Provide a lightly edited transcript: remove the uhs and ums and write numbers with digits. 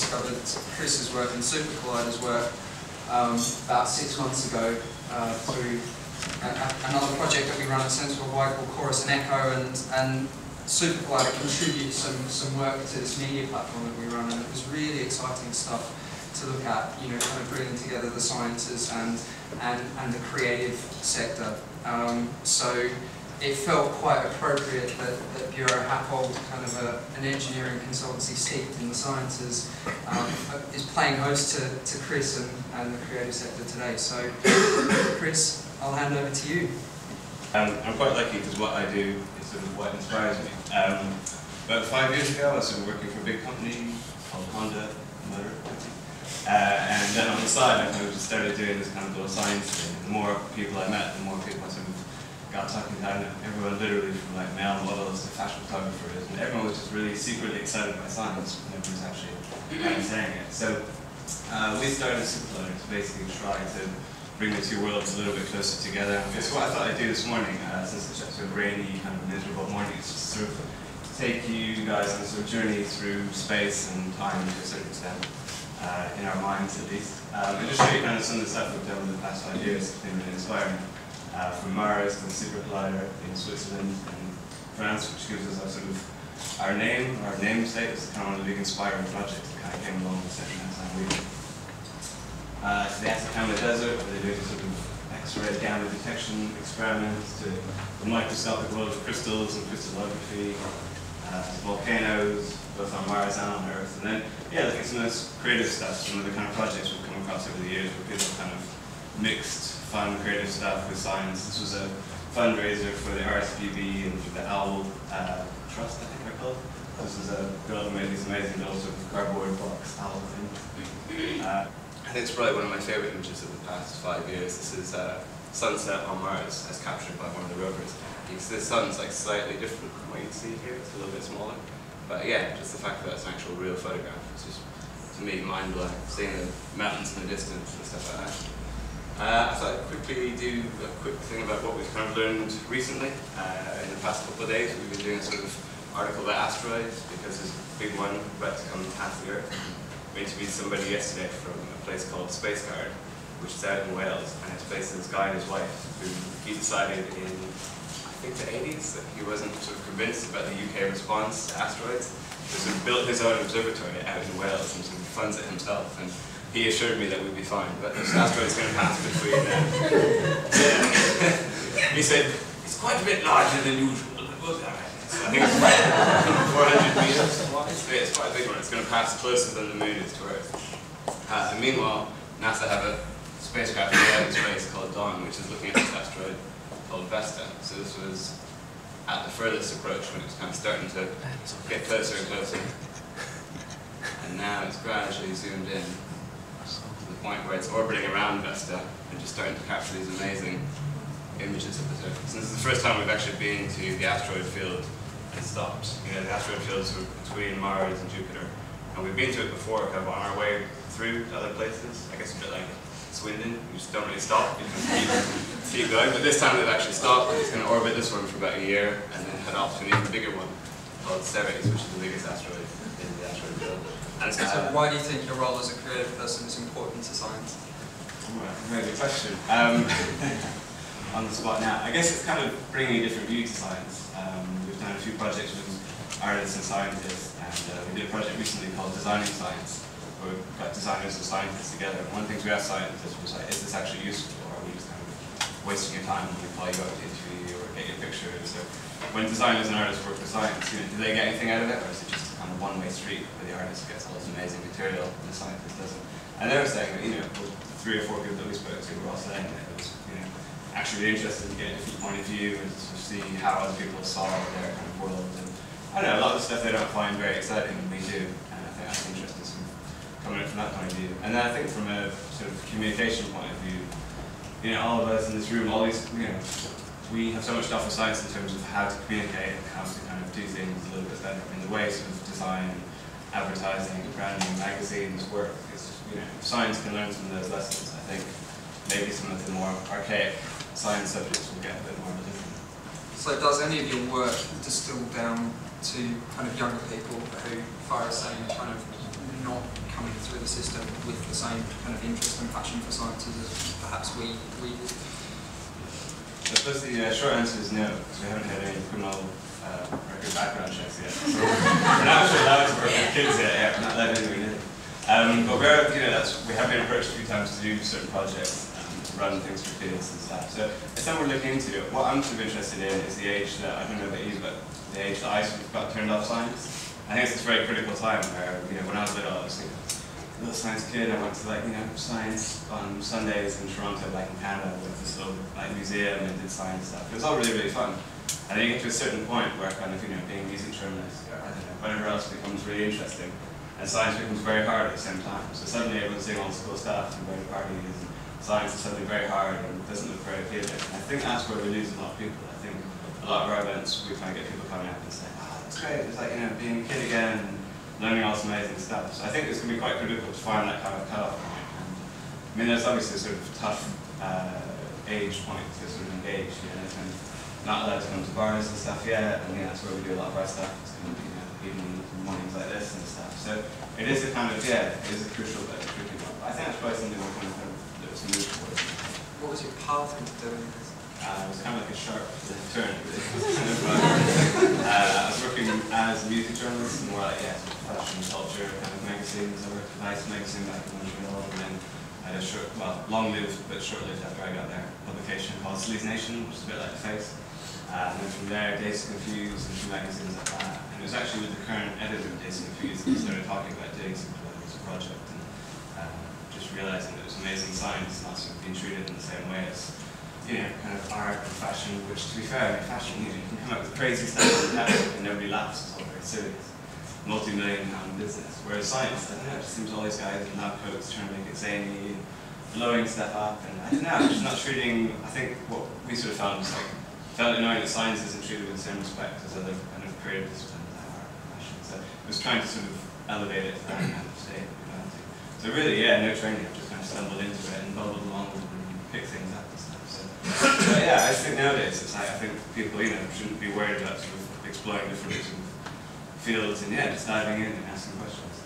discovered Chris's work and Super Collider's work about 6 months ago through another project that we run at Centre Wide called Chorus and Echo, and Super Collider contributes some work to this media platform that we run, and it was really exciting stuff to look at, you know, kind of bringing together the sciences and the creative sector. So it felt quite appropriate that Bureau Hatherill, kind of an engineering consultancy steeped in the sciences, is playing host to Chris and the creative sector today. So Chris, I'll hand over to you. I'm quite lucky because what I do is sort of what inspires me. About 5 years ago, I was sort of working for a big company called Honda Motor, and then on the side I kind of just started doing this kind of little science thing. The more people I met, the more people I sort of got talking down. Everyone literally from like male models to fashion photographers, and everyone was just really secretly excited by science when everyone was actually saying it. So we started Super Collider to basically try to bring the two worlds a little bit closer together. It's what I thought I'd do this morning, since it's just a rainy, kind of miserable morning. It's just sort of take you guys on a sort of journey through space and time to a certain extent, in our minds at least. And just show you kind of some of the stuff we've done in the past 5 years. It's been really inspiring. From Mars to the Super Collider in Switzerland and France, which gives us our sort of our namesake. It's kind of one of the big inspiring projects that kind of came along the second time we to the Atacama Desert, where they do sort of X-ray gamma detection experiments, to the microscopic world of crystals and crystallography, volcanoes, both on Mars and on Earth. And then, yeah, looking at some of this creative stuff, some of the kind of projects we've come across over the years where people kind of mixed fun, creative stuff with science. This was a fundraiser for the RSPB and for the Owl Trust, I think they're called. This was a girl who made these amazing little sort of cardboard box owl thing. I think it's probably one of my favourite images of the past 5 years. This is sunset on Mars as captured by one of the rovers. You can see the sun's like slightly different from what you see here. It's a little bit smaller. But yeah, just the fact that it's an actual real photograph is just, to me, mind-blowing. Seeing the mountains in the distance and stuff like that. I thought I'd quickly do a quick thing about what we've kind of learned recently. In the past couple of days, we've been doing a sort of article about asteroids, because there's a big one about to come past the Earth. We interviewed somebody yesterday from a place called Space Guard, which is out in Wales, and it's basically this guy and his wife who he decided in, I think, the 80s that he wasn't sort of convinced about the UK response to asteroids. So he built his own observatory out in Wales and sort of funds it himself. And he assured me that we'd be fine, but this asteroid's going to pass between them. He said, it's quite a bit larger than usual. I think it's 400 meters wide. It's quite a big one. It's going to pass closer than the moon is to Earth. And meanwhile, NASA have a spacecraft in space called Dawn, which is looking at this asteroid called Vesta. So this was at the furthest approach when it was kind of starting to get closer and closer. And now it's gradually zoomed in to the point where it's orbiting around Vesta and just starting to capture these amazing images of the surface. And this is the first time we've actually been to the asteroid field and stopped. You know, the asteroid fields were between Mars and Jupiter. And we've been to it before, kind of on our way through to other places. I guess a bit like Swindon, you just don't really stop, you just keep going. But this time they've actually stopped, and it's going to orbit this one for about a year, and then head off to an even bigger one called Ceres, which is the biggest asteroid in the asteroid field. And it's so why do you think your role as a creative person is important to science? Very good question. On the spot now. I guess it's kind of bringing a different view to science. We've done a few projects with artists and scientists, and we did a project recently called Designing Science, where we got designers and scientists together. And one of the things we asked scientists was like, is this actually useful, or are we just kind of wasting your time when we call you out to interview you or get your picture? So when designers and artists work with science, you know, do they get anything out of it, or is it just a kind of one-way street where the artist gets all this amazing material and the scientist doesn't? And they were saying that, you know, 3 or 4 people that we spoke to were all saying that it was, you know, actually really interested to get a different point of view and to see how other people saw their kind of world. And I don't know, a lot of the stuff they don't find very exciting, we do, and I think that's interesting sort of coming in from that point of view. And then I think from a sort of communication point of view, you know, all of us in this room, all these, you know, we have so much stuff with science in terms of how to communicate and how to kind of do things a little bit better in the way sort of design, advertising, branding, magazines work. It's, you know, if science can learn some of those lessons, I think maybe some of the more archaic science subjects will get a bit more different. So does any of your work distill down to kind of younger people who, Farah is saying, are kind of not coming with the same kind of interest and passion for sciences as perhaps we do. I suppose the short answer is no, because we haven't had any criminal record background checks yet. So we're not actually allowed to work with kids yet. Yeah, we're not allowed anywhere near. But we're, we have been approached a few times to do certain projects, run things for kids and stuff. So it's something we're looking into. What I'm sort of interested in is the age that, I don't know about you, but the age that I sort of got turned off science. I think it's this very critical time where, when I was little, I was a little science kid. I went to science on Sundays in Toronto, in Canada, with this little museum and did science stuff. It was all really, really fun. And then you get to a certain point where kind of, being a music journalist or I don't know, whatever else becomes really interesting. And science becomes very hard at the same time. So suddenly everyone's doing all this cool stuff and going to parties, and science is suddenly very hard and doesn't look very appealing. And I think that's where we lose a lot of people. I think a lot of our events, we kind of get people coming up and saying, oh, that's great. It's being a kid again and learning all this amazing stuff. So I think it's going to be quite critical to find that kind of cut-off point. And, there's obviously a sort of tough age point to sort of engage. And not allowed to come to bars and stuff yet, and that's where we do a lot of our stuff. It's going to be evening mornings like this and stuff. So it is a kind of, it is a crucial but a tricky one. But I think that's probably something we're going to look to move towards. What was your path into doing this? It was kind of like a sharp turn. I was working as a music journalist, and more fashion culture kind of magazines. I worked at Vice magazine back in Montreal, and then I had a long-lived but short-lived after I got there, publication called Sleaze Nation, which is a bit like The Face. And then from there, Days Confused and a few magazines like that. And it was actually with the current editor of Days Confused that we started talking about doing something like this project, and just realizing that it was amazing science not sort of being treated in the same way as kind of art and fashion, which, to be fair, fashion, you can come up with crazy stuff and nobody laughs. It's all very serious. Multi-million-pound business. Whereas science, I don't know, it just seems all these guys in lab coats trying to make it zany and blowing stuff up, and I don't know, just not treating, I think what we sort of found was felt annoying that science isn't treated with the same respect as other kind of creative disciplines like art and fashion. So it was trying to sort of elevate it to that kind of state. So really, no training, I just kind of stumbled into it and bubbled along and picked things up and stuff. So I just think nowadays, I think people, shouldn't be worried about sort of exploring different sort of fields and just diving in and asking questions.